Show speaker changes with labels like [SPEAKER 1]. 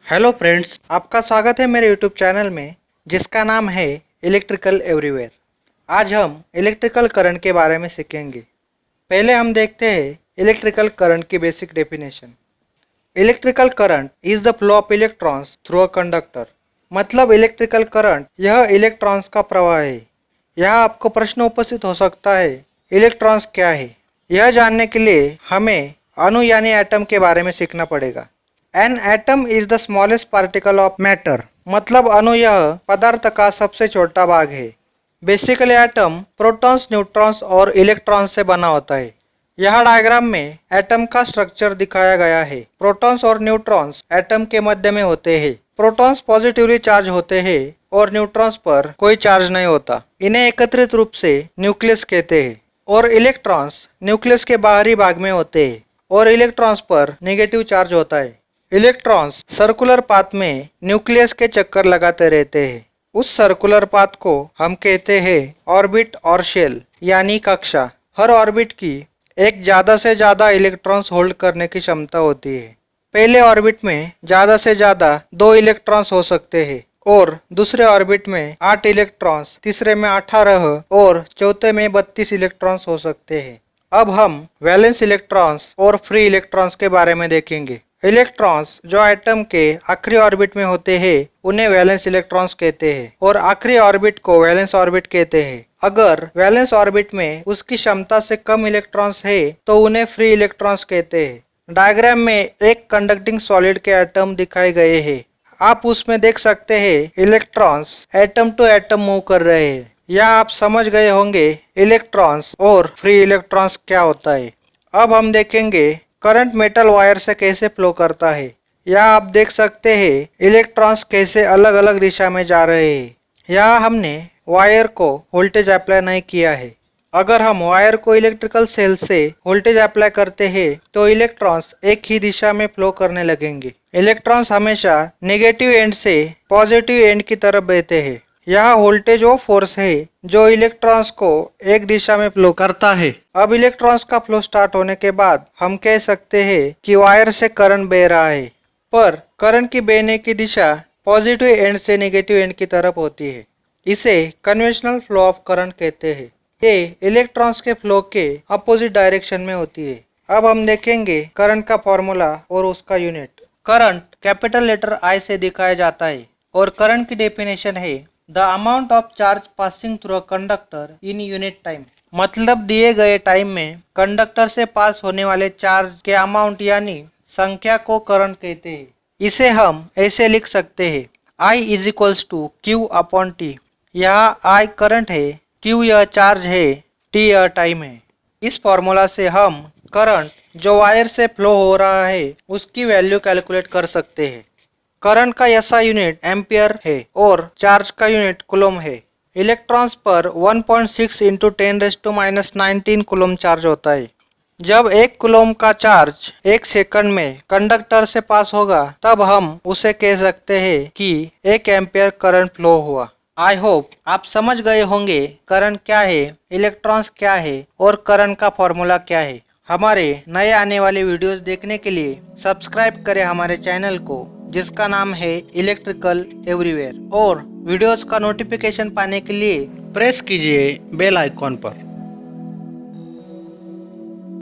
[SPEAKER 1] Hello friends, आपका स्वागत है मेरे यूट्यूब चैनल में जिसका नाम है इलेक्ट्रिकल एवरीवेयर। आज हम इलेक्ट्रिकल करंट के बारे में सीखेंगे। पहले हम देखते हैं इलेक्ट्रिकल करंट की basic definition. Electrical current is the flow of electrons through a conductor. मतलब इलेक्ट्रिकल करंट यह इलेक्ट्रॉन्स का प्रवाह है। यहाँ आपको प्रश्न उपस्थित हो सकता है, इलेक्ट्रॉन्स क्या है? यह जानने के लिए हमें अणु यानी एटम के बारे में सीखना पड़ेगा। An atom is the smallest particle of matter. मतलब अणु यह पदार्थ का सबसे छोटा भाग है। बेसिकली एटम प्रोटॉन्स, न्यूट्रॉन्स और इलेक्ट्रॉन्स से बना होता है। यह डायग्राम में एटम का स्ट्रक्चर दिखाया गया है। प्रोटॉन्स और न्यूट्रॉन्स एटम के मध्य में होते हैं। प्रोटॉन्स पॉजिटिवली चार्ज होते हैं और न्यूट्रॉन्स पर कोई चार्ज नहीं होता। इन्हें एकत्रित रूप से न्यूक्लियस कहते हैं। और इलेक्ट्रॉन्स न्यूक्लियस के बाहरी भाग में होते हैं और इलेक्ट्रॉन्स पर नेगेटिव चार्ज होता है। इलेक्ट्रॉन्स सर्कुलर पाथ में न्यूक्लियस के चक्कर लगाते रहते हैं। उस सर्कुलर पाथ को हम कहते हैं ऑर्बिट और शेल यानी कक्षा। हर ऑर्बिट की एक ज्यादा से ज्यादा इलेक्ट्रॉन्स होल्ड करने की क्षमता होती है। पहले ऑर्बिट में ज्यादा से ज्यादा 2 इलेक्ट्रॉन्स हो सकते हैं और दूसरे ऑर्बिट में 8 इलेक्ट्रॉन्स, तीसरे में 18 और चौथे में 32 इलेक्ट्रॉन्स हो सकते हैं। अब हम वैलेंस इलेक्ट्रॉन्स और फ्री इलेक्ट्रॉन्स के बारे में देखेंगे। इलेक्ट्रॉन्स जो एटम के आखिरी ऑर्बिट में होते हैं उन्हें वैलेंस इलेक्ट्रॉन्स कहते हैं और आखिरी ऑर्बिट को वैलेंस ऑर्बिट कहते हैं। अगर वैलेंस ऑर्बिट में उसकी क्षमता से कम इलेक्ट्रॉन्स है तो उन्हें फ्री इलेक्ट्रॉन्स कहते हैं। डायग्राम में एक कंडक्टिंग सॉलिड के एटम दिखाए गए हैं। आप उसमें देख सकते हैं electrons atom to atom move कर रहे हैं। यह आप समझ गए होंगे इलेक्ट्रॉन्स और फ्री इलेक्ट्रॉन्स क्या होता है। अब हम देखेंगे करंट मेटल वायर से कैसे फ्लो करता है। यहाँ आप देख सकते हैं इलेक्ट्रॉन्स कैसे अलग अलग दिशा में जा रहे हैं। यहाँ हमने वायर को वोल्टेज अप्लाई नहीं किया है। अगर हम वायर को इलेक्ट्रिकल सेल से वोल्टेज अप्लाई करते हैं तो इलेक्ट्रॉन्स एक ही दिशा में फ्लो करने लगेंगे। इलेक्ट्रॉन्स हमेशा नेगेटिव एंड से पॉजिटिव एंड की तरफ बहते हैं। यह वोल्टेज वो फोर्स है जो इलेक्ट्रॉन्स को एक दिशा में फ्लो करता है। अब इलेक्ट्रॉन्स का फ्लो स्टार्ट होने के बाद हम कह सकते हैं कि वायर से करंट बह रहा है, पर करंट की बहने की दिशा पॉजिटिव एंड से नेगेटिव एंड की तरफ होती है। इसे कन्वेंशनल फ्लो ऑफ करंट कहते हैं। ये इलेक्ट्रॉन्स के फ्लो के अपोजिट डायरेक्शन में होती है। अब हम देखेंगे करंट का फॉर्मूला और उसका यूनिट। करंट कैपिटल लेटर आई से दिखाया जाता है और करंट की डेफिनेशन है the amount of charge passing through a conductor in unit time. मतलब दिए गए टाइम में कंडक्टर से पास होने वाले चार्ज के अमाउंट यानी संख्या को करंट कहते हैं। इसे हम ऐसे लिख सकते हैं I is equals to Q upon T. यहाँ I करंट है, Q यह चार्ज है, T यह टाइम है। इस फॉर्मूला से हम करंट जो वायर से फ्लो हो रहा है उसकी वैल्यू कैलकुलेट कर सकते हैं। करंट का ऐसा यूनिट एम्पियर है और चार्ज का यूनिट कूलम है। इलेक्ट्रॉन्स पर 1.6 इंटू 10⁻⁹ कूलम चार्ज होता है। जब 1 कूलम का चार्ज 1 सेकंड में कंडक्टर से पास होगा तब हम उसे कह सकते हैं कि 1 एम्पियर करंट फ्लो हुआ। आई होप आप समझ गए होंगे करंट क्या है, इलेक्ट्रॉन्स क्या है और करंट का फॉर्मूला क्या है। हमारे नए आने वाले वीडियोस देखने के लिए सब्सक्राइब करें हमारे चैनल को जिसका नाम है इलेक्ट्रिकल एवरीवेयर और वीडियोस का नोटिफिकेशन पाने के लिए प्रेस कीजिए बेल आइकॉन पर।